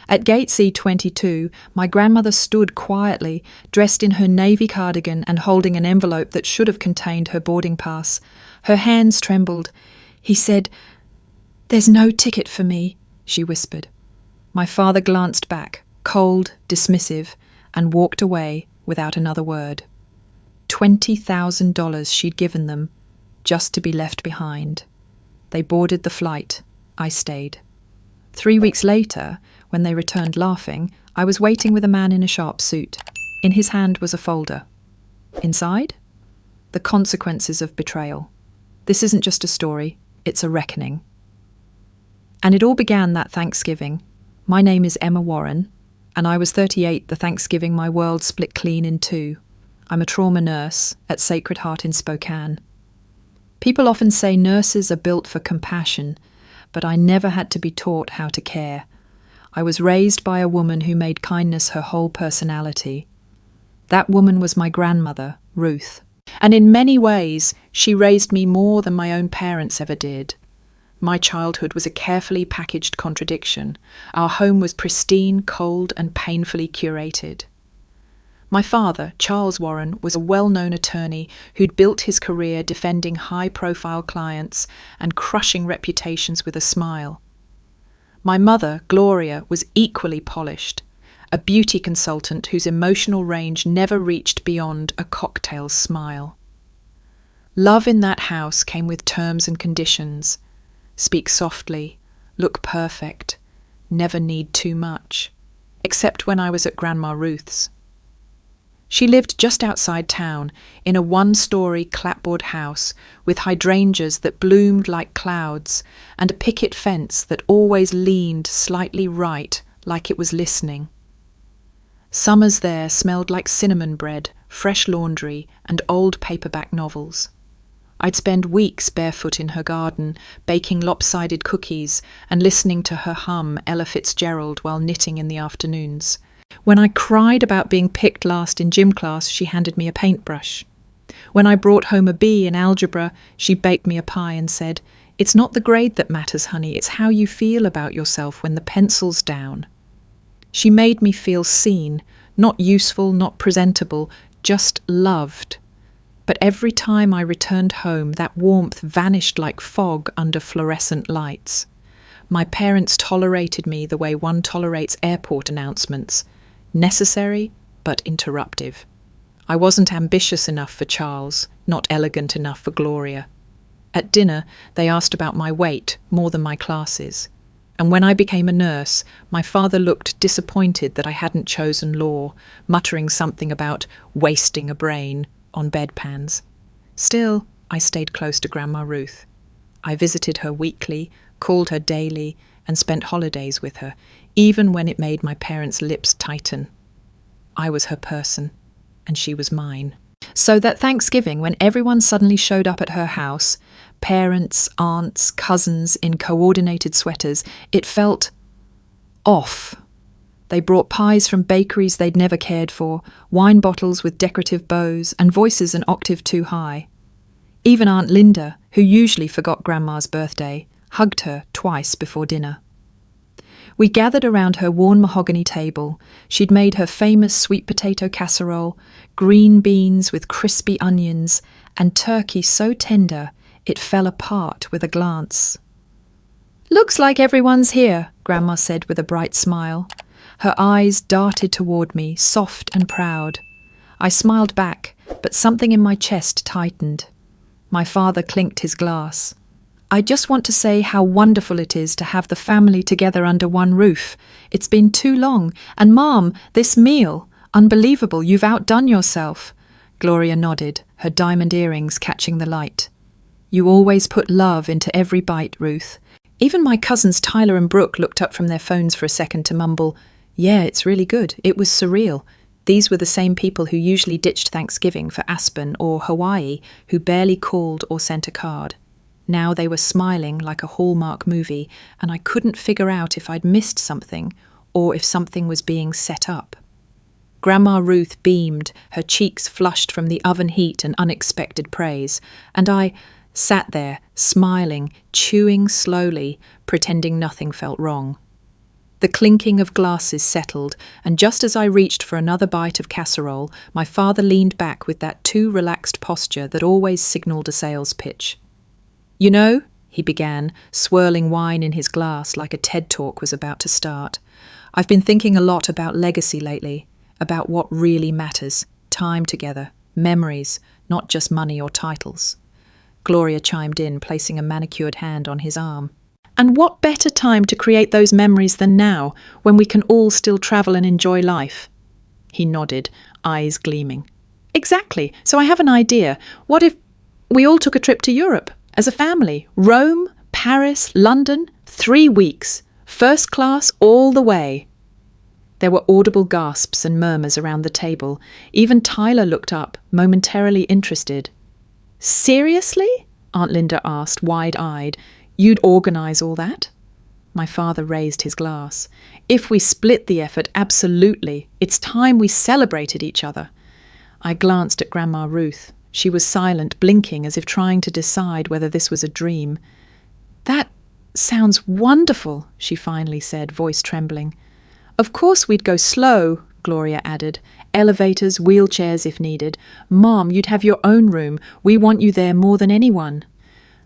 At gate C22, my grandmother stood quietly, dressed in her navy cardigan and holding an envelope that should have contained her boarding pass. Her hands trembled. He said, "There's no ticket for me," she whispered. My father glanced back, cold, dismissive, and walked away without another word. $20,000 she'd given them, just to be left behind. They boarded the flight. I stayed. 3 weeks later, when they returned laughing, I was waiting with a man in a sharp suit. In his hand was a folder. Inside? The consequences of betrayal. This isn't just a story, it's a reckoning. And it all began that Thanksgiving. My name is Emma Warren, and I was 38 the Thanksgiving my world split clean in two. I'm a trauma nurse at Sacred Heart in Spokane. People often say nurses are built for compassion, but I never had to be taught how to care. I was raised by a woman who made kindness her whole personality. That woman was my grandmother, Ruth. And in many ways, she raised me more than my own parents ever did. My childhood was a carefully packaged contradiction. Our home was pristine, cold, and painfully curated. My father, Charles Warren, was a well-known attorney who'd built his career defending high-profile clients and crushing reputations with a smile. My mother, Gloria, was equally polished, a beauty consultant whose emotional range never reached beyond a cocktail smile. Love in that house came with terms and conditions. Speak softly, look perfect, never need too much, except when I was at Grandma Ruth's. She lived just outside town, in a one-story clapboard house with hydrangeas that bloomed like clouds and a picket fence that always leaned slightly right like it was listening. Summers there smelled like cinnamon bread, fresh laundry, and old paperback novels. I'd spend weeks barefoot in her garden, baking lopsided cookies and listening to her hum Ella Fitzgerald while knitting in the afternoons. When I cried about being picked last in gym class, she handed me a paintbrush. When I brought home a B in algebra, she baked me a pie and said, "It's not the grade that matters, honey, it's how you feel about yourself when the pencil's down." She made me feel seen, not useful, not presentable, just loved. But every time I returned home, that warmth vanished like fog under fluorescent lights. My parents tolerated me the way one tolerates airport announcements. Necessary, but interruptive. I wasn't ambitious enough for Charles, not elegant enough for Gloria. At dinner, they asked about my weight more than my classes. And when I became a nurse, my father looked disappointed that I hadn't chosen law, muttering something about wasting a brain on bedpans. Still, I stayed close to Grandma Ruth. I visited her weekly, called her daily, and spent holidays with her, even when it made my parents' lips tighten. I was her person, and she was mine. So that Thanksgiving, when everyone suddenly showed up at her house, parents, aunts, cousins in coordinated sweaters, it felt off. They brought pies from bakeries they'd never cared for, wine bottles with decorative bows, and voices an octave too high. Even Aunt Linda, who usually forgot Grandma's birthday, hugged her twice before dinner. We gathered around her worn mahogany table. She'd made her famous sweet potato casserole, green beans with crispy onions, and turkey so tender it fell apart with a glance. "Looks like everyone's here," Grandma said with a bright smile. Her eyes darted toward me, soft and proud. I smiled back, but something in my chest tightened. My father clinked his glass. "I just want to say how wonderful it is to have the family together under one roof. It's been too long. And Mom, this meal, unbelievable, you've outdone yourself." Gloria nodded, her diamond earrings catching the light. "You always put love into every bite, Ruth." Even my cousins Tyler and Brooke looked up from their phones for a second to mumble, "Yeah, it's really good. It was surreal." These were the same people who usually ditched Thanksgiving for Aspen or Hawaii, who barely called or sent a card. Now they were smiling like a Hallmark movie, and I couldn't figure out if I'd missed something or if something was being set up. Grandma Ruth beamed, her cheeks flushed from the oven heat and unexpected praise, and I sat there, smiling, chewing slowly, pretending nothing felt wrong. The clinking of glasses settled, and just as I reached for another bite of casserole, my father leaned back with that too relaxed posture that always signalled a sales pitch. "You know," he began, swirling wine in his glass like a TED talk was about to start, "I've been thinking a lot about legacy lately, about what really matters, time together, memories, not just money or titles." Gloria chimed in, placing a manicured hand on his arm. "And what better time to create those memories than now, when we can all still travel and enjoy life?" He nodded, eyes gleaming. "Exactly. So I have an idea. What if we all took a trip to Europe, as a family? Rome, Paris, London, 3 weeks. First class all the way." There were audible gasps and murmurs around the table. Even Tyler looked up, momentarily interested. "Seriously?" Aunt Linda asked, wide-eyed. "You'd organise all that?" My father raised his glass. "If we split the effort, absolutely. It's time we celebrated each other." I glanced at Grandma Ruth. She was silent, blinking as if trying to decide whether this was a dream. "That sounds wonderful," she finally said, voice trembling. "Of course we'd go slow," Gloria added. "Elevators, wheelchairs if needed. Mom, you'd have your own room. We want you there more than anyone."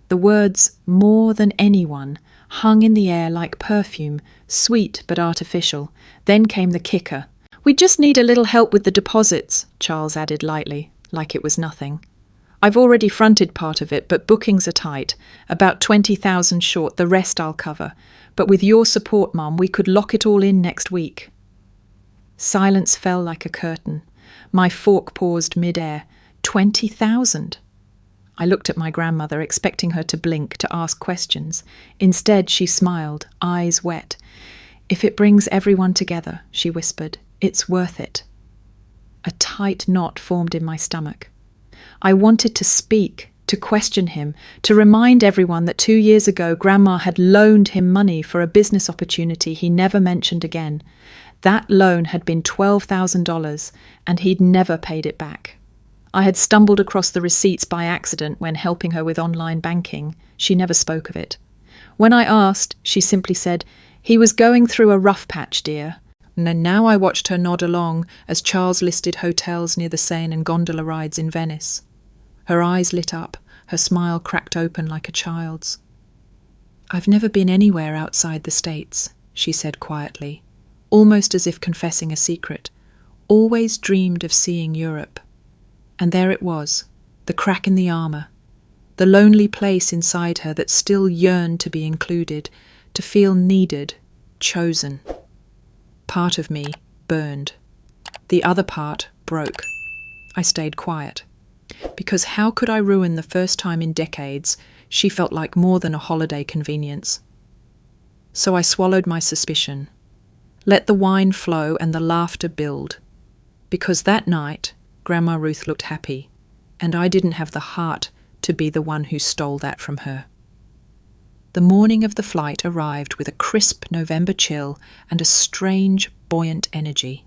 The words "more than anyone" hung in the air like perfume, sweet but artificial. Then came the kicker. "We just need a little help with the deposits," Charles added lightly, like it was nothing. "I've already fronted part of it, but bookings are tight. About 20,000 short, the rest I'll cover. But with your support, Mum, we could lock it all in next week." Silence fell like a curtain. My fork paused mid-air. 20,000. I looked at my grandmother, expecting her to blink, to ask questions. Instead, she smiled, eyes wet. "If it brings everyone together," she whispered, "it's worth it." A tight knot formed in my stomach. I wanted to speak, to question him, to remind everyone that 2 years ago Grandma had loaned him money for a business opportunity he never mentioned again. That loan had been $12,000, and he'd never paid it back. I had stumbled across the receipts by accident when helping her with online banking. She never spoke of it. When I asked, she simply said, "He was going through a rough patch, dear." And now I watched her nod along as Charles listed hotels near the Seine and gondola rides in Venice. Her eyes lit up, her smile cracked open like a child's. "I've never been anywhere outside the States," she said quietly, almost as if confessing a secret. "Always dreamed of seeing Europe." And there it was, the crack in the armour, the lonely place inside her that still yearned to be included, to feel needed, chosen. Part of me burned. The other part broke. I stayed quiet. Because how could I ruin the first time in decades she felt like more than a holiday convenience? So I swallowed my suspicion. Let the wine flow and the laughter build. Because that night, Grandma Ruth looked happy, and I didn't have the heart to be the one who stole that from her. The morning of the flight arrived with a crisp November chill and a strange, buoyant energy.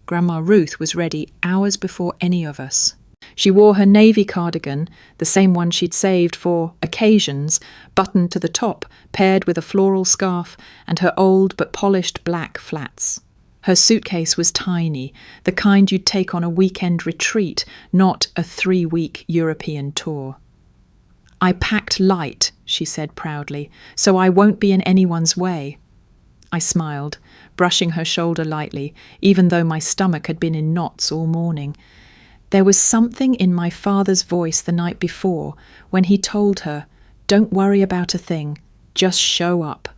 Grandma Ruth was ready hours before any of us. She wore her navy cardigan, the same one she'd saved for occasions, buttoned to the top, paired with a floral scarf, and her old but polished black flats. Her suitcase was tiny, the kind you'd take on a weekend retreat, not a 3-week European tour. "I packed light," she said proudly, "so I won't be in anyone's way." I smiled, brushing her shoulder lightly, even though my stomach had been in knots all morning. There was something in my father's voice the night before when he told her, "Don't worry about a thing, just show up."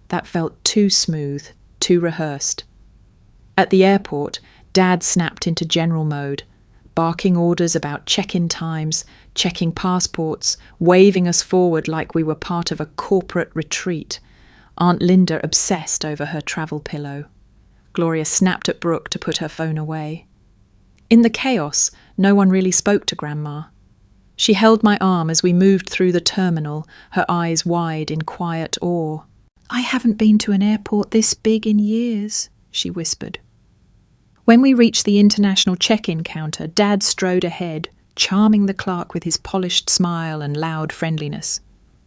That felt too smooth, too rehearsed. At the airport, Dad snapped into general mode, barking orders about check-in times, checking passports, waving us forward like we were part of a corporate retreat. Aunt Linda obsessed over her travel pillow. Gloria snapped at Brooke to put her phone away. In the chaos, no one really spoke to Grandma. She held my arm as we moved through the terminal, her eyes wide in quiet awe. "I haven't been to an airport this big in years," she whispered. When we reached the international check-in counter, Dad strode ahead, charming the clerk with his polished smile and loud friendliness.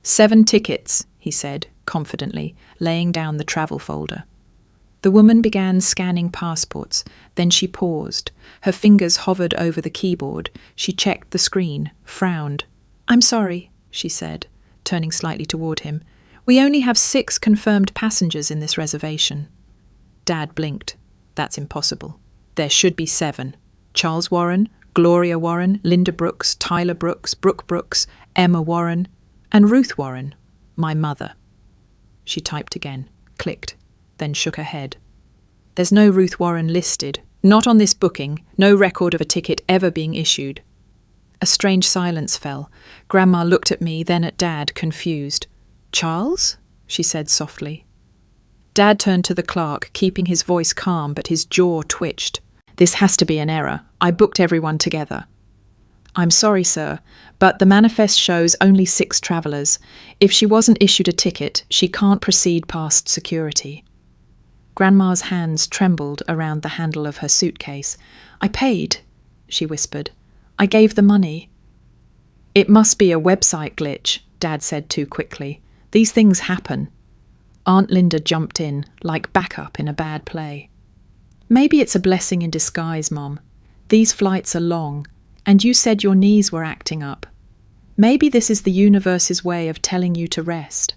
"7 tickets," he said, confidently, laying down the travel folder. The woman began scanning passports. Then she paused. Her fingers hovered over the keyboard. She checked the screen, frowned. "I'm sorry," she said, turning slightly toward him. "We only have 6 confirmed passengers in this reservation." Dad blinked. "That's impossible. There should be 7. Charles Warren, Gloria Warren, Linda Brooks, Tyler Brooks, Brooke Brooks, Emma Warren, and Ruth Warren, my mother." She typed again, clicked, then shook her head. "There's no Ruth Warren listed. Not on this booking. No record of a ticket ever being issued." A strange silence fell. Grandma looked at me, then at Dad, confused. "Charles?" she said softly. Dad turned to the clerk, keeping his voice calm, but his jaw twitched. "This has to be an error. I booked everyone together." "I'm sorry, sir, but the manifest shows only 6 travellers. If she wasn't issued a ticket, she can't proceed past security." Grandma's hands trembled around the handle of her suitcase. "I paid," she whispered. "I gave the money." "It must be a website glitch," Dad said too quickly. "These things happen." Aunt Linda jumped in, like backup in a bad play. "Maybe it's a blessing in disguise, Mom. These flights are long, and you said your knees were acting up. Maybe this is the universe's way of telling you to rest."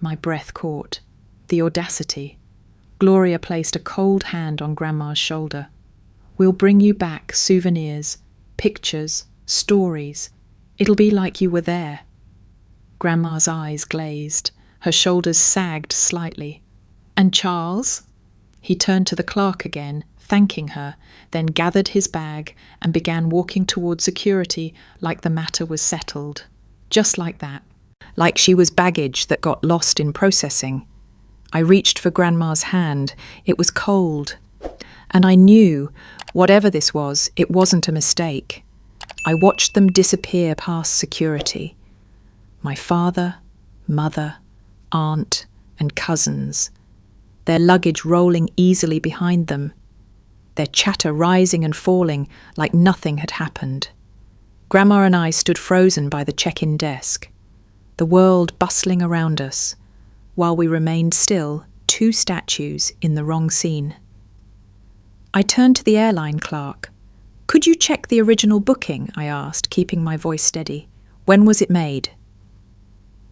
My breath caught. The audacity. Gloria placed a cold hand on Grandma's shoulder. "We'll bring you back souvenirs, pictures, stories. It'll be like you were there." Grandma's eyes glazed. Her shoulders sagged slightly. "And Charles?" He turned to the clerk again, thanking her, then gathered his bag and began walking toward security like the matter was settled. Just like that. Like she was baggage that got lost in processing. I reached for Grandma's hand. It was cold. And I knew, whatever this was, it wasn't a mistake. I watched them disappear past security. My father, mother, aunt, and cousins. Their luggage rolling easily behind them. Their chatter rising and falling like nothing had happened. Grandma and I stood frozen by the check-in desk. The world bustling around us, while we remained still, 2 statues in the wrong scene. I turned to the airline clerk. "Could you check the original booking?" I asked, keeping my voice steady. "When was it made?"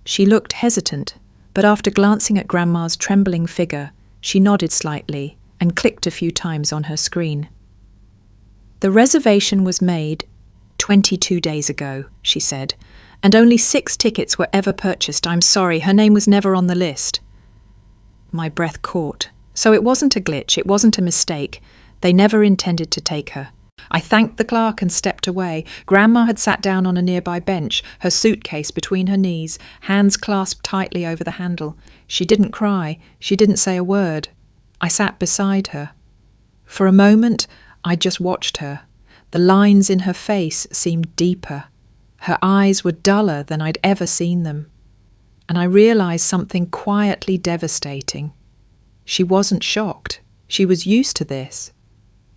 She looked hesitant, but after glancing at Grandma's trembling figure, she nodded slightly and clicked a few times on her screen. "The reservation was made 22 days ago," she said, "and only 6 tickets were ever purchased. I'm sorry, her name was never on the list." My breath caught. So it wasn't a glitch, it wasn't a mistake. They never intended to take her. I thanked the clerk and stepped away. Grandma had sat down on a nearby bench, her suitcase between her knees, hands clasped tightly over the handle. She didn't cry. She didn't say a word. I sat beside her. For a moment, I just watched her. The lines in her face seemed deeper. Her eyes were duller than I'd ever seen them. And I realized something quietly devastating. She wasn't shocked. She was used to this.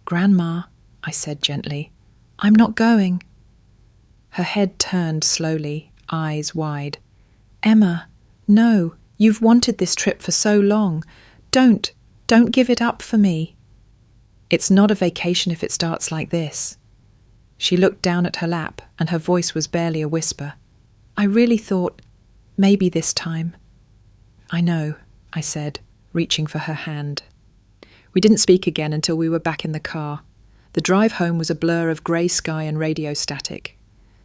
"Grandma," I said gently, "I'm not going." Her head turned slowly, eyes wide. "Emma, no, you've wanted this trip for so long. Don't give it up for me." "It's not a vacation if it starts like this." She looked down at her lap, and her voice was barely a whisper. "I really thought, maybe this time." "I know," I said, reaching for her hand. We didn't speak again until we were back in the car. The drive home was a blur of grey sky and radio static.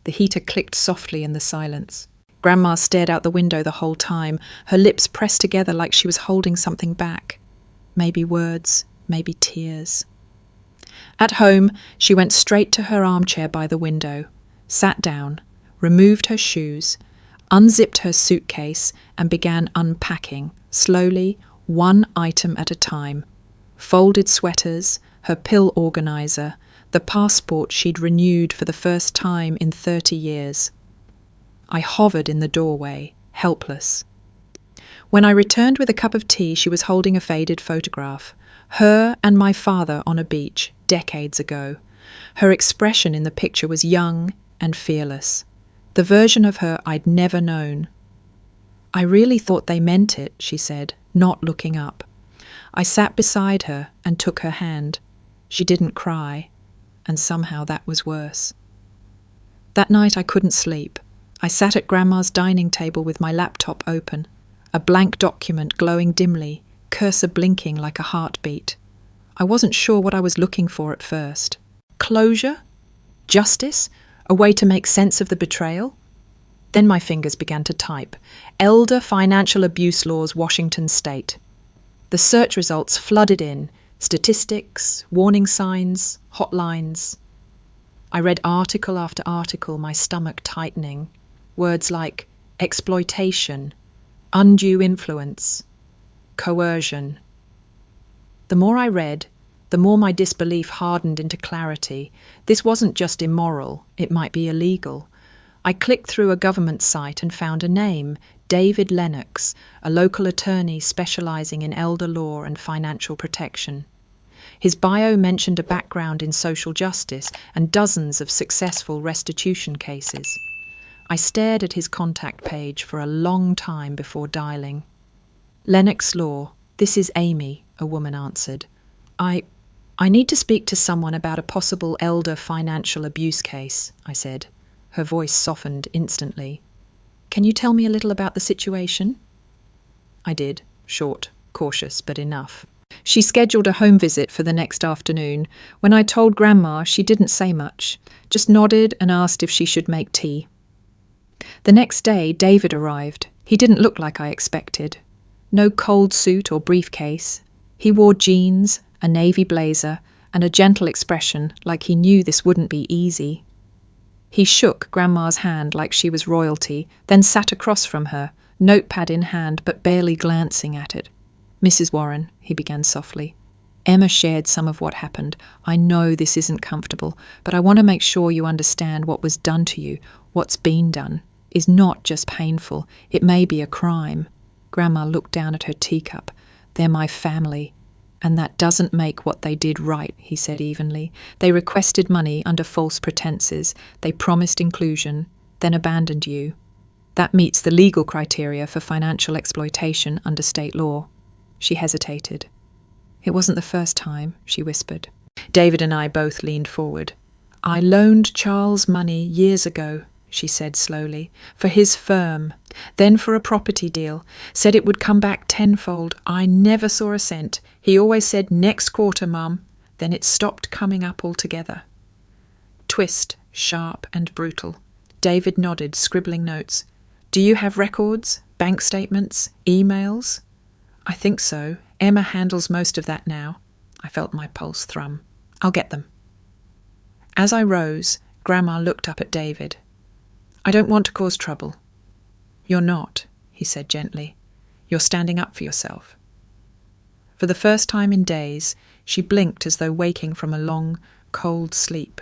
The heater clicked softly in the silence. Grandma stared out the window the whole time, her lips pressed together like she was holding something back. Maybe words, maybe tears. At home, she went straight to her armchair by the window, sat down, removed her shoes, unzipped her suitcase, and began unpacking, slowly, one item at a time. Folded sweaters, her pill organizer, the passport she'd renewed for the first time in 30 years. I hovered in the doorway, helpless. When I returned with a cup of tea, she was holding a faded photograph. Her and my father on a beach, decades ago. Her expression in the picture was young and fearless. The version of her I'd never known. I really thought they meant it, she said, not looking up. I sat beside her and took her hand. She didn't cry, and somehow that was worse. That night I couldn't sleep. I sat at Grandma's dining table with my laptop open, a blank document glowing dimly, cursor blinking like a heartbeat. I wasn't sure what I was looking for at first. Closure? Justice? A way to make sense of the betrayal? Then my fingers began to type. Elder Financial Abuse Laws, Washington State. The search results flooded in. Statistics, warning signs, hotlines. I read article after article, my stomach tightening. Words like exploitation, undue influence, coercion. The more I read, the more my disbelief hardened into clarity. This wasn't just immoral, it might be illegal. I clicked through a government site and found a name, David Lennox, a local attorney specializing in elder law and financial protection. His bio mentioned a background in social justice and dozens of successful restitution cases. I stared at his contact page for a long time before dialing. Lennox Law, this is Amy, a woman answered. I need to speak to someone about a possible elder financial abuse case, I said. Her voice softened instantly. Can you tell me a little about the situation? I did, short, cautious, but enough. She scheduled a home visit for the next afternoon. When I told Grandma, she didn't say much, just nodded and asked if she should make tea. The next day, David arrived. He didn't look like I expected. No cold suit or briefcase. He wore jeans, a navy blazer, and a gentle expression like he knew this wouldn't be easy. He shook Grandma's hand like she was royalty, then sat across from her, notepad in hand but barely glancing at it. Mrs. Warren, he began softly. Emma shared some of what happened. I know this isn't comfortable, but I want to make sure you understand what was done to you, what's been done, is not just painful. It may be a crime. Grandma looked down at her teacup. They're my family. And that doesn't make what they did right, he said evenly. They requested money under false pretenses. They promised inclusion, then abandoned you. That meets the legal criteria for financial exploitation under state law. She hesitated. It wasn't the first time, she whispered. David and I both leaned forward. I loaned Charles money years ago, she said slowly, for his firm, then for a property deal. Said it would come back tenfold. I never saw a cent. He always said, next quarter, Mum. Then it stopped coming up altogether. Twist, sharp and brutal. David nodded, scribbling notes. Do you have records, bank statements, emails? I think so. Emma handles most of that now. I felt my pulse thrum. I'll get them. As I rose, Grandma looked up at David. I don't want to cause trouble. You're not, he said gently. You're standing up for yourself. For the first time in days, she blinked as though waking from a long, cold sleep.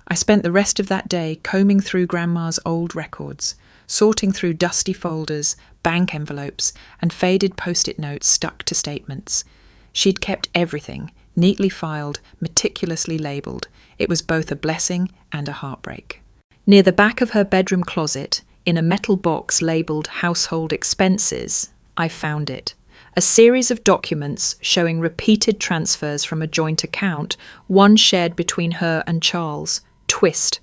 I spent the rest of that day combing through Grandma's old records, sorting through dusty folders, bank envelopes, and faded post-it notes stuck to statements. She'd kept everything, neatly filed, meticulously labelled. It was both a blessing and a heartbreak. Near the back of her bedroom closet, in a metal box labelled Household Expenses, I found it. A series of documents showing repeated transfers from a joint account, one shared between her and Charles. Twist.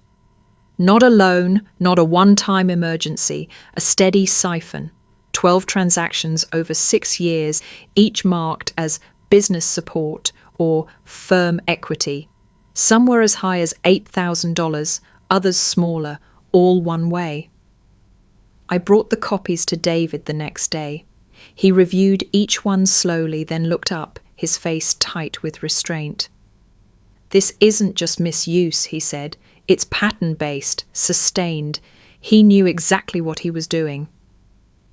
Not a loan, not a one-time emergency, a steady siphon. 12 transactions over 6 years, each marked as business support or firm equity. Some were as high as $8,000, others smaller, all one way. I brought the copies to David the next day. He reviewed each one slowly, then looked up, his face tight with restraint. This isn't just misuse, he said. It's pattern-based, sustained. He knew exactly what he was doing.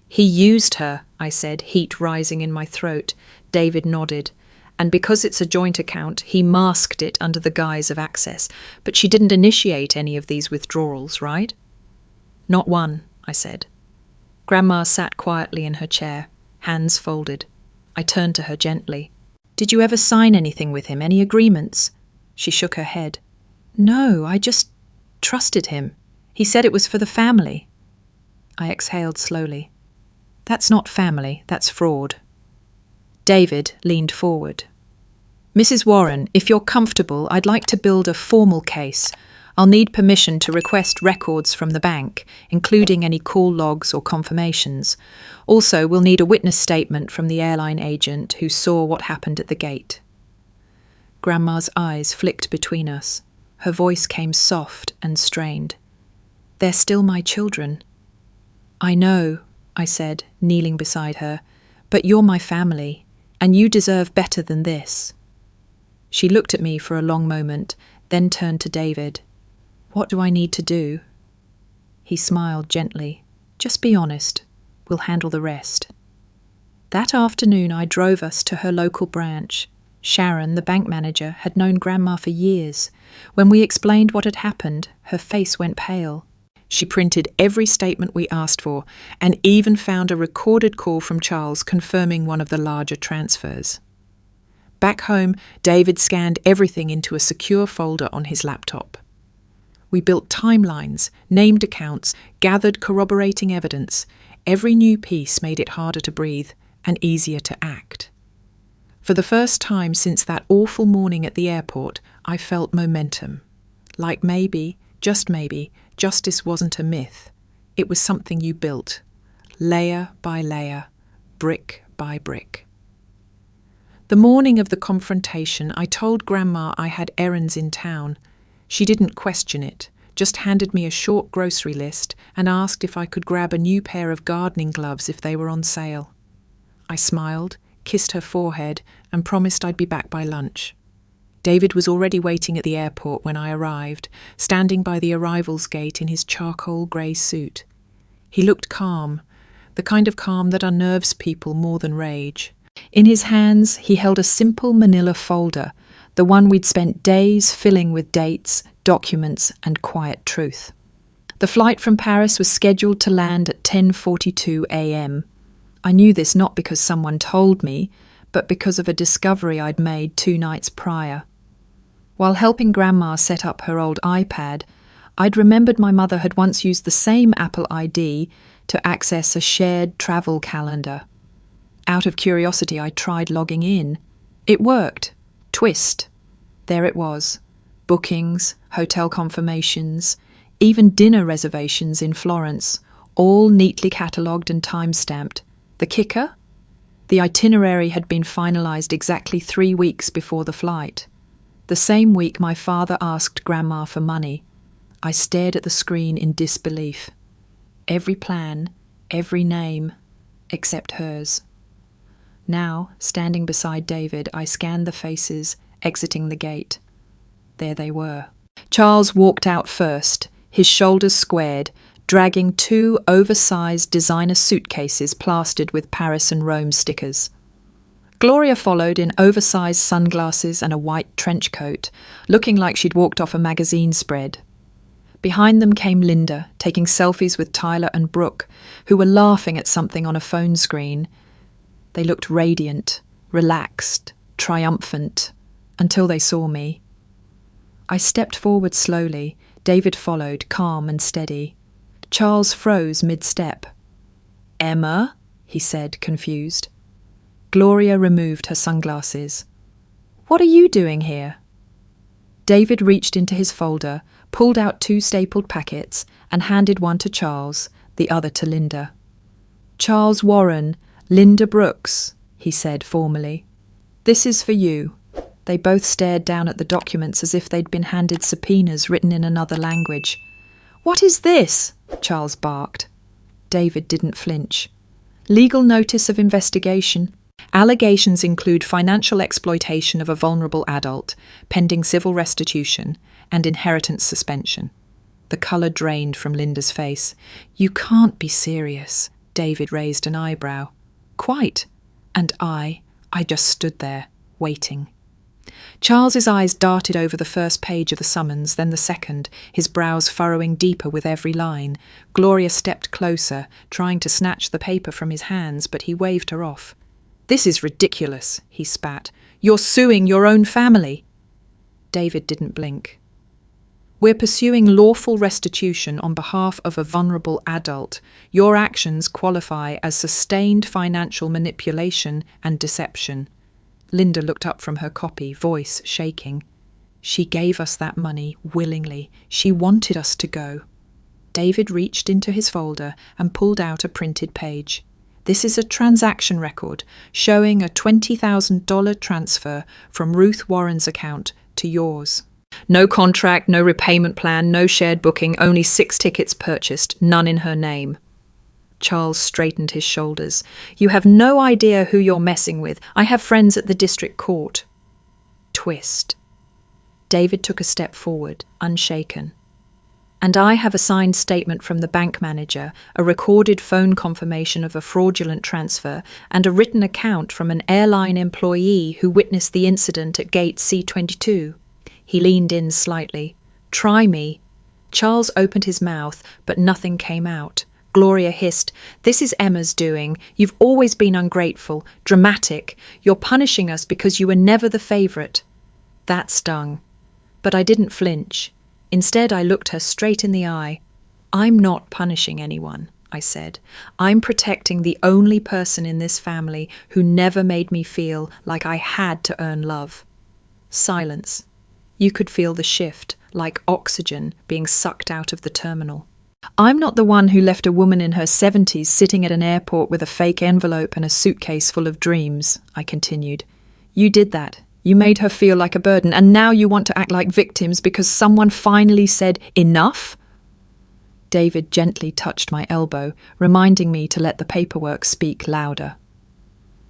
He used her, I said, heat rising in my throat. David nodded. And because it's a joint account, he masked it under the guise of access. But she didn't initiate any of these withdrawals, right? Not one, I said. Grandma sat quietly in her chair, hands folded. I turned to her gently. Did you ever sign anything with him, any agreements? She shook her head. No, I just trusted him. He said it was for the family. I exhaled slowly. That's not family, that's fraud. David leaned forward. Mrs. Warren, if you're comfortable, I'd like to build a formal case. I'll need permission to request records from the bank, including any call logs or confirmations. Also, we'll need a witness statement from the airline agent who saw what happened at the gate. Grandma's eyes flicked between us. Her voice came soft and strained. They're still my children. I know, I said, kneeling beside her, but you're my family, and you deserve better than this. She looked at me for a long moment, then turned to David. What do I need to do? He smiled gently. Just be honest. We'll handle the rest. That afternoon I drove us to her local branch. Sharon, the bank manager, had known Grandma for years. When we explained what had happened, her face went pale. She printed every statement we asked for and even found a recorded call from Charles confirming one of the larger transfers. Back home, David scanned everything into a secure folder on his laptop. We built timelines, named accounts, gathered corroborating evidence. Every new piece made it harder to breathe and easier to act. For the first time since that awful morning at the airport, I felt momentum. Like maybe, justice wasn't a myth. It was something you built, layer by layer, brick by brick. The morning of the confrontation, I told Grandma I had errands in town. She didn't question it, just handed me a short grocery list and asked if I could grab a new pair of gardening gloves if they were on sale. I smiled, kissed her forehead, and promised I'd be back by lunch. David was already waiting at the airport when I arrived, standing by the arrivals gate in his charcoal grey suit. He looked calm, the kind of calm that unnerves people more than rage. In his hands, he held a simple manila folder, the one we'd spent days filling with dates, documents, and quiet truth. The flight from Paris was scheduled to land at 10:42 a.m. I knew this not because someone told me, but because of a discovery I'd made 2 nights prior. While helping Grandma set up her old iPad, I'd remembered my mother had once used the same Apple ID to access a shared travel calendar. Out of curiosity, I tried logging in. It worked. Twist. There it was. Bookings, hotel confirmations, even dinner reservations in Florence, all neatly catalogued and time-stamped. The kicker? The itinerary had been finalised exactly 3 weeks before the flight. The same week my father asked Grandma for money. I stared at the screen in disbelief. Every plan, every name, except hers. Now, standing beside David, I scanned the faces, exiting the gate. There they were. Charles walked out first, his shoulders squared, dragging 2 oversized designer suitcases plastered with Paris and Rome stickers. Gloria followed in oversized sunglasses and a white trench coat, looking like she'd walked off a magazine spread. Behind them came Linda, taking selfies with Tyler and Brooke, who were laughing at something on a phone screen. They looked radiant, relaxed, triumphant, until they saw me. I stepped forward slowly. David followed, calm and steady. Charles froze mid-step. "Emma?" he said, confused. Gloria removed her sunglasses. "What are you doing here?" David reached into his folder, pulled out 2 stapled packets, and handed one to Charles, the other to Linda. "Charles Warren, Linda Brooks," he said formally. "This is for you." They both stared down at the documents as if they'd been handed subpoenas written in another language. "What is this?" Charles barked. David didn't flinch. "Legal notice of investigation. Allegations include financial exploitation of a vulnerable adult, pending civil restitution, and inheritance suspension." The colour drained from Linda's face. "You can't be serious." David raised an eyebrow. "Quite." And I just stood there, waiting. Charles's eyes darted over the first page of the summons, then the second, his brows furrowing deeper with every line. Gloria stepped closer, trying to snatch the paper from his hands, but he waved her off. "This is ridiculous," he spat. "You're suing your own family." David didn't blink. We're pursuing lawful restitution on behalf of a vulnerable adult. Your actions qualify as sustained financial manipulation and deception. Linda looked up from her copy, voice shaking. She gave us that money willingly. She wanted us to go. David reached into his folder and pulled out a printed page. This is a transaction record showing a $20,000 transfer from Ruth Warren's account to yours. No contract, no repayment plan, no shared booking, only 6 tickets purchased, none in her name. Charles straightened his shoulders. You have no idea who you're messing with. I have friends at the district court. Twist. David took a step forward, unshaken. And I have a signed statement from the bank manager, a recorded phone confirmation of a fraudulent transfer, and a written account from an airline employee who witnessed the incident at gate C22. He leaned in slightly. Try me. Charles opened his mouth, but nothing came out. Gloria hissed, This is Emma's doing. You've always been ungrateful, dramatic. You're punishing us because you were never the favourite. That stung. But I didn't flinch. Instead, I looked her straight in the eye. I'm not punishing anyone, I said. I'm protecting the only person in this family who never made me feel like I had to earn love. Silence. You could feel the shift, like oxygen being sucked out of the terminal. I'm not the one who left a woman in her 70s sitting at an airport with a fake envelope and a suitcase full of dreams, I continued. You did that. You made her feel like a burden, and now you want to act like victims because someone finally said, enough? David gently touched my elbow, reminding me to let the paperwork speak louder.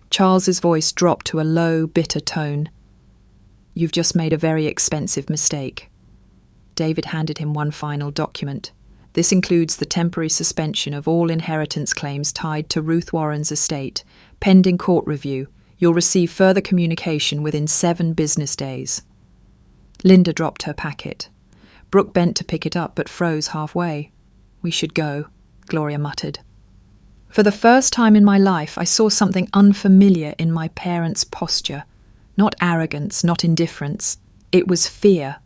Charles's voice dropped to a low, bitter tone. You've just made a very expensive mistake. David handed him one final document. This includes the temporary suspension of all inheritance claims tied to Ruth Warren's estate, pending court review. You'll receive further communication within 7 business days. Linda dropped her packet. Brooke bent to pick it up but froze halfway. We should go, Gloria muttered. For the first time in my life, I saw something unfamiliar in my parents' posture. Not arrogance, not indifference. It was fear.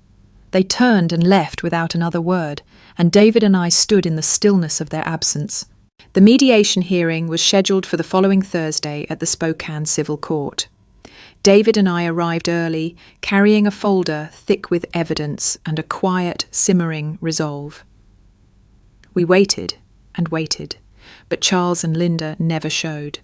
They turned and left without another word, and David and I stood in the stillness of their absence. The mediation hearing was scheduled for the following Thursday at the Spokane Civil Court. David and I arrived early, carrying a folder thick with evidence and a quiet, simmering resolve. We waited and waited, but Charles and Linda never showed.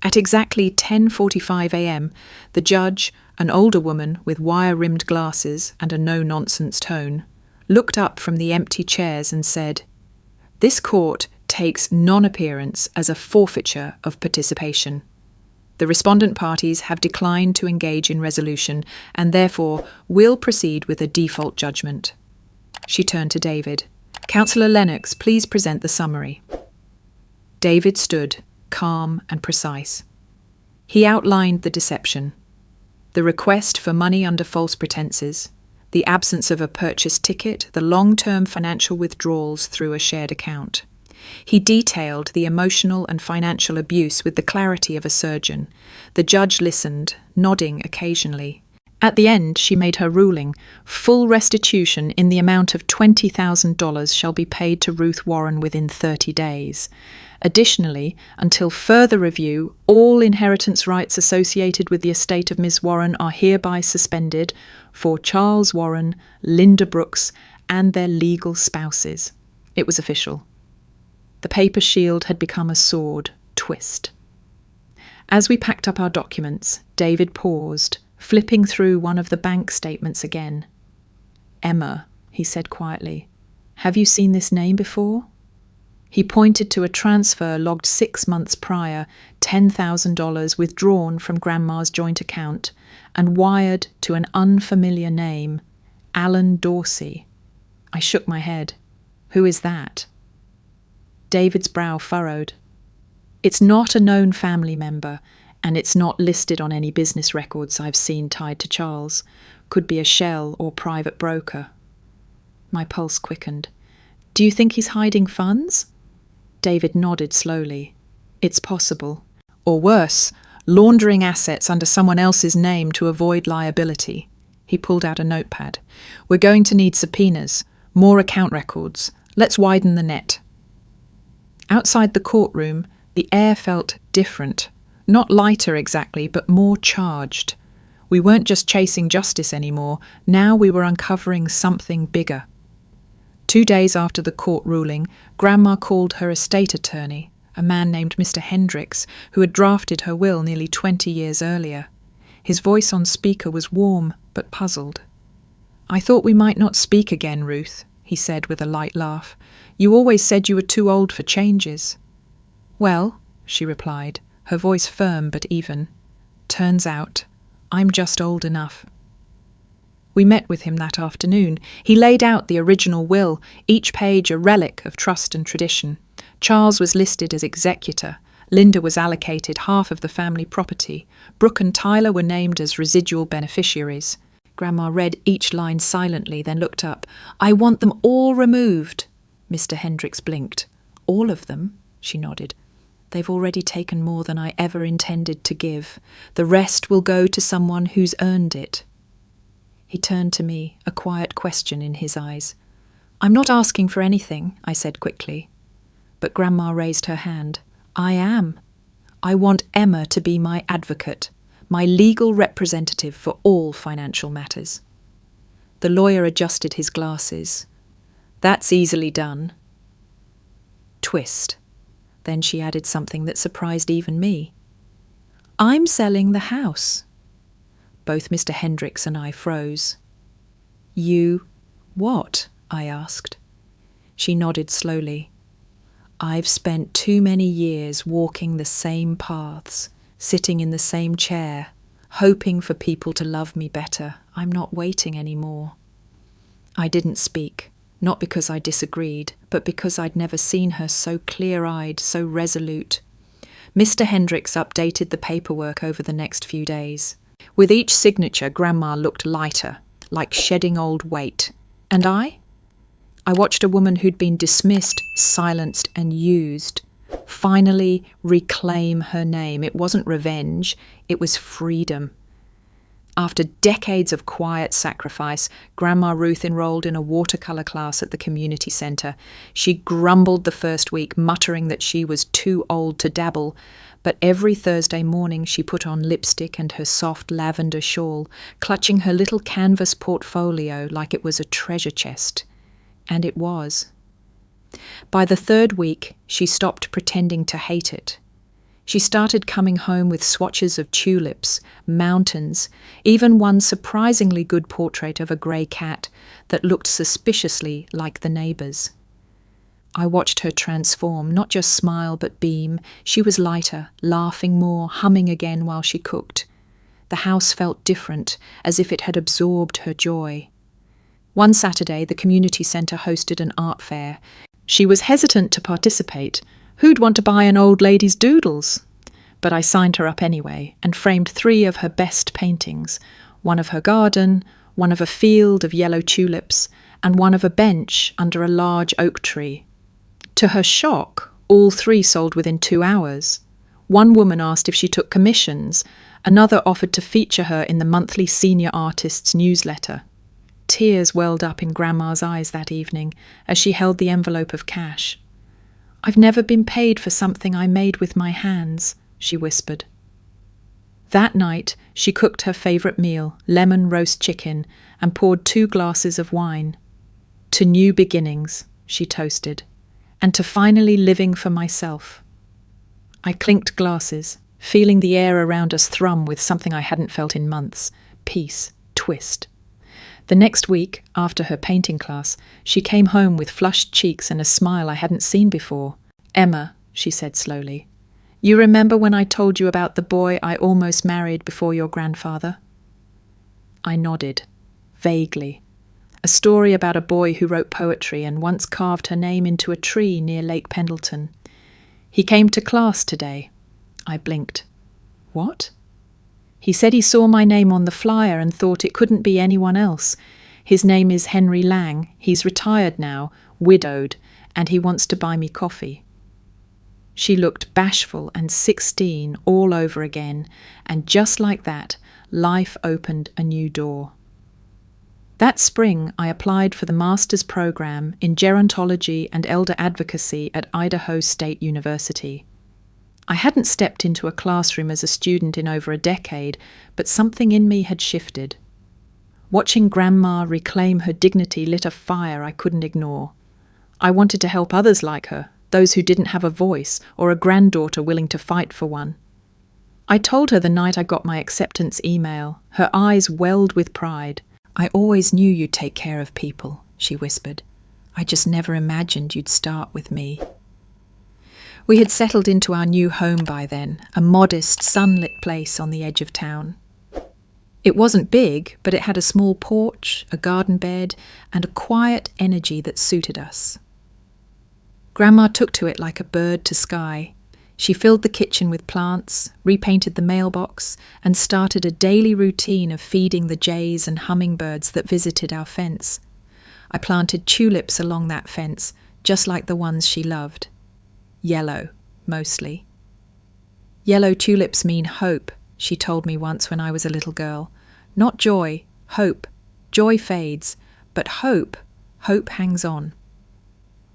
At exactly 10:45 a.m., the judge, an older woman with wire-rimmed glasses and a no-nonsense tone, looked up from the empty chairs and said, This court takes non-appearance as a forfeiture of participation. The respondent parties have declined to engage in resolution and therefore will proceed with a default judgment. She turned to David. Councillor Lennox, please present the summary. David stood, calm and precise. He outlined the deception, the request for money under false pretenses, the absence of a purchase ticket, the long-term financial withdrawals through a shared account. He detailed the emotional and financial abuse with the clarity of a surgeon. The judge listened, nodding occasionally. At the end, she made her ruling. Full restitution in the amount of $20,000 shall be paid to Ruth Warren within 30 days. Additionally, until further review, all inheritance rights associated with the estate of Ms. Warren are hereby suspended for Charles Warren, Linda Brooks, and their legal spouses. It was official. The paper shield had become a sword. Twist. As we packed up our documents, David paused, flipping through one of the bank statements again. Emma, he said quietly, have you seen this name before? He pointed to a transfer logged 6 months prior, $10,000 withdrawn from Grandma's joint account and wired to an unfamiliar name, Alan Dorsey. I shook my head. Who is that? David's brow furrowed. It's not a known family member, and it's not listed on any business records I've seen tied to Charles. Could be a shell or private broker. My pulse quickened. Do you think he's hiding funds? David nodded slowly. It's possible. Or worse, laundering assets under someone else's name to avoid liability. He pulled out a notepad. "We're going to need subpoenas, more account records. Let's widen the net." Outside the courtroom, the air felt different. Not lighter exactly, but more charged. We weren't just chasing justice anymore. Now we were uncovering something bigger. 2 days after the court ruling, Grandma called her estate attorney, a man named Mr. Hendricks, who had drafted her will nearly 20 years earlier. His voice on speaker was warm but puzzled. "I thought we might not speak again, Ruth," he said with a light laugh. "You always said you were too old for changes." "Well," she replied, her voice firm but even, "turns out I'm just old enough." We met with him that afternoon. He laid out the original will, each page a relic of trust and tradition. Charles was listed as executor. Linda was allocated half of the family property. Brooke and Tyler were named as residual beneficiaries. Grandma read each line silently, then looked up. "I want them all removed." Mr. Hendricks blinked. "All of them?" She nodded. "They've already taken more than I ever intended to give. The rest will go to someone who's earned it." He turned to me, a quiet question in his eyes. "I'm not asking for anything," I said quickly. But Grandma raised her hand. "I am. I want Emma to be my advocate, my legal representative for all financial matters." The lawyer adjusted his glasses. "That's easily done." Twist. Then she added something that surprised even me. "I'm selling the house." Both Mr. Hendricks and I froze. "You what?" I asked. She nodded slowly. "I've spent too many years walking the same paths, sitting in the same chair, hoping for people to love me better. I'm not waiting anymore." I didn't speak, not because I disagreed, but because I'd never seen her so clear-eyed, so resolute. Mr. Hendricks updated the paperwork over the next few days. With each signature, Grandma looked lighter, like shedding old weight. And I watched a woman who'd been dismissed, silenced, and used finally reclaim her name. It wasn't revenge, it was freedom. After decades of quiet sacrifice, Grandma Ruth enrolled in a watercolour class at the community centre. She grumbled the first week, muttering that she was too old to dabble, but every Thursday morning she put on lipstick and her soft lavender shawl, clutching her little canvas portfolio like it was a treasure chest. And it was. By the third week, she stopped pretending to hate it. She started coming home with swatches of tulips, mountains, even one surprisingly good portrait of a grey cat that looked suspiciously like the neighbours. I watched her transform, not just smile but beam. She was lighter, laughing more, humming again while she cooked. The house felt different, as if it had absorbed her joy. One Saturday, the community centre hosted an art fair. She was hesitant to participate. Who'd want to buy an old lady's doodles? But I signed her up anyway and framed 3 of her best paintings, one of her garden, one of a field of yellow tulips, and one of a bench under a large oak tree. To her shock, all 3 sold within 2 hours. One woman asked if she took commissions. Another offered to feature her in the monthly Senior Artists newsletter. Tears welled up in Grandma's eyes that evening as she held the envelope of cash. "I've never been paid for something I made with my hands," she whispered. That night, she cooked her favourite meal, lemon roast chicken, and poured 2 glasses of wine. "To new beginnings," she toasted, "and to finally living for myself." I clinked glasses, feeling the air around us thrum with something I hadn't felt in months: peace, twist. The next week, after her painting class, she came home with flushed cheeks and a smile I hadn't seen before. "Emma," she said slowly, "you remember when I told you about the boy I almost married before your grandfather?" I nodded, vaguely. A story about a boy who wrote poetry and once carved her name into a tree near Lake Pendleton. "He came to class today." I blinked. "What?" "He said he saw my name on the flyer and thought it couldn't be anyone else. His name is Henry Lang. He's retired now, widowed, and he wants to buy me coffee." She looked bashful and 16 all over again, and just like that, life opened a new door. That spring, I applied for the master's program in gerontology and elder advocacy at Idaho State University. I hadn't stepped into a classroom as a student in over a decade, but something in me had shifted. Watching Grandma reclaim her dignity lit a fire I couldn't ignore. I wanted to help others like her, those who didn't have a voice or a granddaughter willing to fight for one. I told her the night I got my acceptance email. Her eyes welled with pride. "I always knew you'd take care of people," she whispered. "I just never imagined you'd start with me." We had settled into our new home by then, a modest, sunlit place on the edge of town. It wasn't big, but it had a small porch, a garden bed, and a quiet energy that suited us. Grandma took to it like a bird to sky. She filled the kitchen with plants, repainted the mailbox, and started a daily routine of feeding the jays and hummingbirds that visited our fence. I planted tulips along that fence, just like the ones she loved. Yellow, mostly. "Yellow tulips mean hope," she told me once when I was a little girl. "Not joy, hope. Joy fades, but hope hangs on."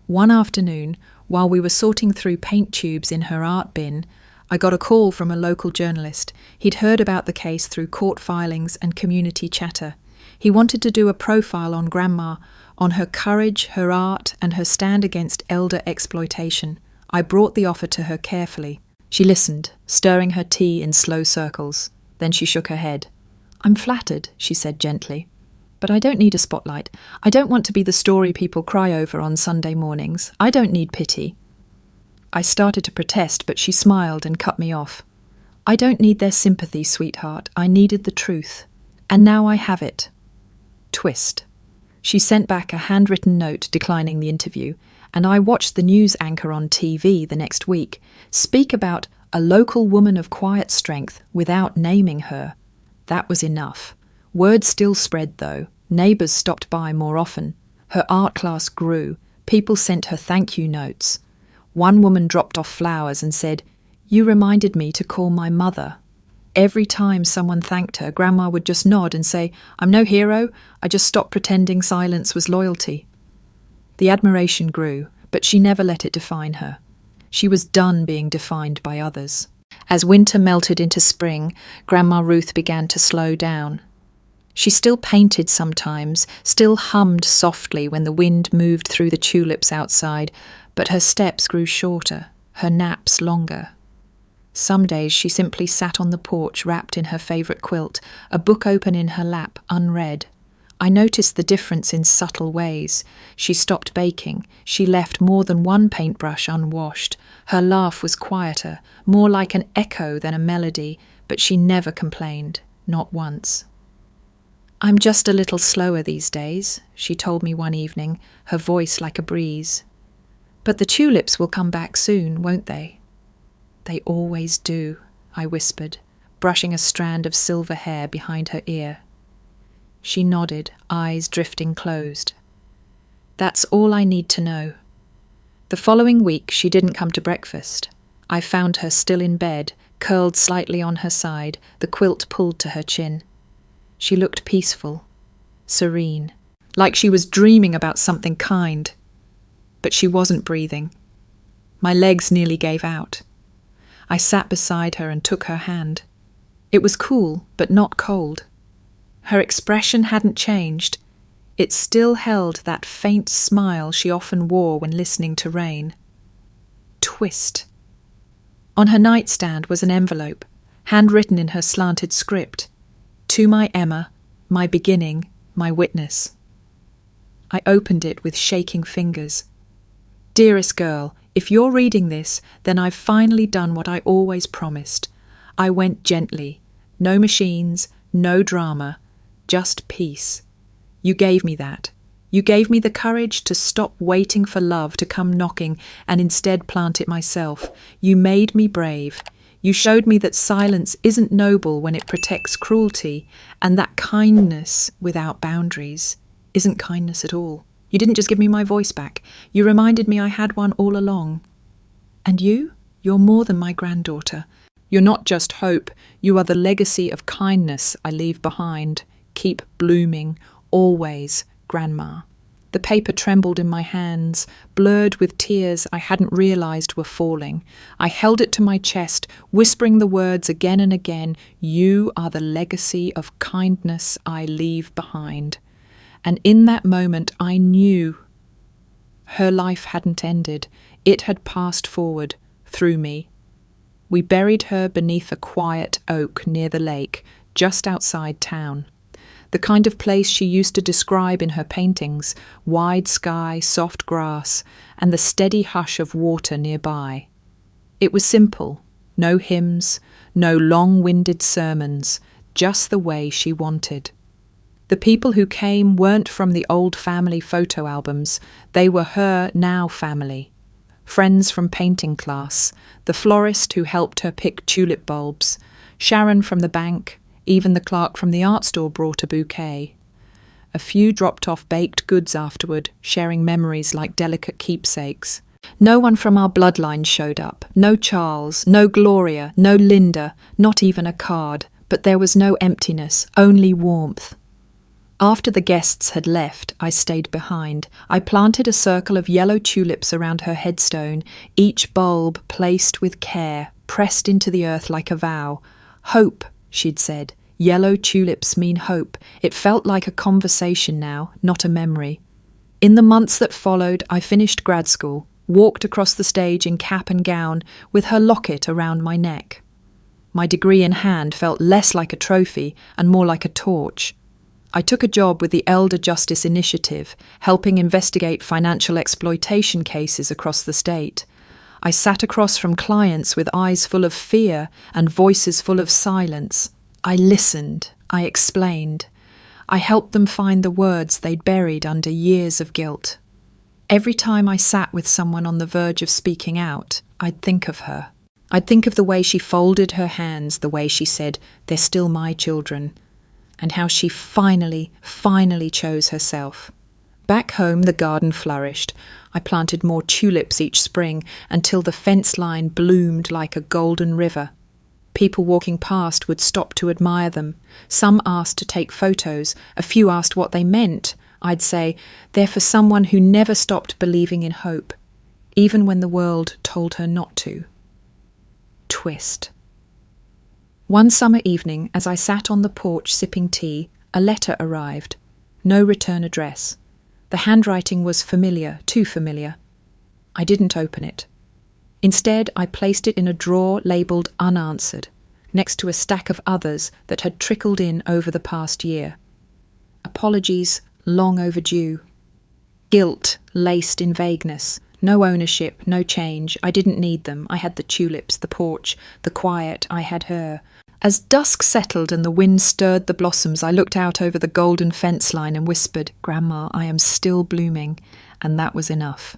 One afternoon, while we were sorting through paint tubes in her art bin, I got a call from a local journalist. He'd heard about the case through court filings and community chatter. He wanted to do a profile on Grandma, on her courage, her art, and her stand against elder exploitation. I brought the offer to her carefully. She listened, stirring her tea in slow circles. Then she shook her head. "I'm flattered," she said gently. "But I don't need a spotlight. I don't want to be the story people cry over on Sunday mornings. I don't need pity." I started to protest, but she smiled and cut me off. "I don't need their sympathy, sweetheart. I needed the truth. And now I have it." Twist. She sent back a handwritten note declining the interview, and I watched the news anchor on TV the next week speak about a local woman of quiet strength without naming her. That was enough. Word still spread, though. Neighbours stopped by more often. Her art class grew. People sent her thank you notes. One woman dropped off flowers and said, "You reminded me to call my mother." Every time someone thanked her, Grandma would just nod and say, "I'm no hero. I just stopped pretending silence was loyalty." The admiration grew, but she never let it define her. She was done being defined by others. As winter melted into spring, Grandma Ruth began to slow down. She still painted sometimes, still hummed softly when the wind moved through the tulips outside, but her steps grew shorter, her naps longer. Some days she simply sat on the porch wrapped in her favourite quilt, a book open in her lap, unread. I noticed the difference in subtle ways. She stopped baking. She left more than one paintbrush unwashed. Her laugh was quieter, more like an echo than a melody, but she never complained, not once. "I'm just a little slower these days," she told me one evening, her voice like a breeze. "But the tulips will come back soon, won't they?" "They always do," I whispered, brushing a strand of silver hair behind her ear. She nodded, eyes drifting closed. "That's all I need to know." The following week she didn't come to breakfast. I found her still in bed, curled slightly on her side, the quilt pulled to her chin. She looked peaceful, serene, like she was dreaming about something kind. But she wasn't breathing. My legs nearly gave out. I sat beside her and took her hand. It was cool, but not cold. Her expression hadn't changed. It still held that faint smile she often wore when listening to rain. Twist. On her nightstand was an envelope, handwritten in her slanted script. "To my Emma, my beginning, my witness." I opened it with shaking fingers. "Dearest girl, if you're reading this, then I've finally done what I always promised. I went gently. No machines, no drama, just peace. You gave me that. You gave me the courage to stop waiting for love to come knocking and instead plant it myself. You made me brave. You showed me that silence isn't noble when it protects cruelty, and that kindness without boundaries isn't kindness at all. You didn't just give me my voice back. You reminded me I had one all along. And you're more than my granddaughter. You're not just hope. You are the legacy of kindness I leave behind. Keep blooming, Always, Grandma. The paper trembled in my hands, blurred with tears I hadn't realized were falling. I held it to my chest, whispering the words again and again, "You are the legacy of kindness I leave behind." And in that moment I knew her life hadn't ended. It had passed forward, through me. We buried her beneath a quiet oak near the lake, just outside town. The kind of place she used to describe in her paintings, wide sky, soft grass, and the steady hush of water nearby. It was simple, no hymns, no long-winded sermons, just the way she wanted. The people who came weren't from the old family photo albums, they were her now family. Friends from painting class, the florist who helped her pick tulip bulbs, Sharon from the bank, even the clerk from the art store brought a bouquet. A few dropped off baked goods afterward, sharing memories like delicate keepsakes. No one from our bloodline showed up. No Charles, no Gloria, no Linda, not even a card. But there was no emptiness, only warmth. After the guests had left, I stayed behind. I planted a circle of yellow tulips around her headstone, each bulb placed with care, pressed into the earth like a vow. "Hope," she'd said. "Yellow tulips mean hope." It felt like a conversation now, not a memory. In the months that followed, I finished grad school, walked across the stage in cap and gown, with her locket around my neck. My degree in hand felt less like a trophy and more like a torch. I took a job with the Elder Justice Initiative, helping investigate financial exploitation cases across the state. I sat across from clients with eyes full of fear and voices full of silence. I listened. I explained. I helped them find the words they'd buried under years of guilt. Every time I sat with someone on the verge of speaking out, I'd think of her. I'd think of the way she folded her hands, the way she said, "They're still my children," and how she finally chose herself. Back home, the garden flourished. I planted more tulips each spring until the fence line bloomed like a golden river. People walking past would stop to admire them. Some asked to take photos. A few asked what they meant. I'd say, "They're for someone who never stopped believing in hope, even when the world told her not to." Twist. One summer evening, as I sat on the porch sipping tea, a letter arrived. No return address. The handwriting was familiar, too familiar. I didn't open it. Instead, I placed it in a drawer labelled unanswered, next to a stack of others that had trickled in over the past year. Apologies, long overdue. Guilt laced in vagueness. No ownership, no change. I didn't need them. I had the tulips, the porch, the quiet. I had her. As dusk settled and the wind stirred the blossoms, I looked out over the golden fence line and whispered, "Grandma, I am still blooming," and that was enough.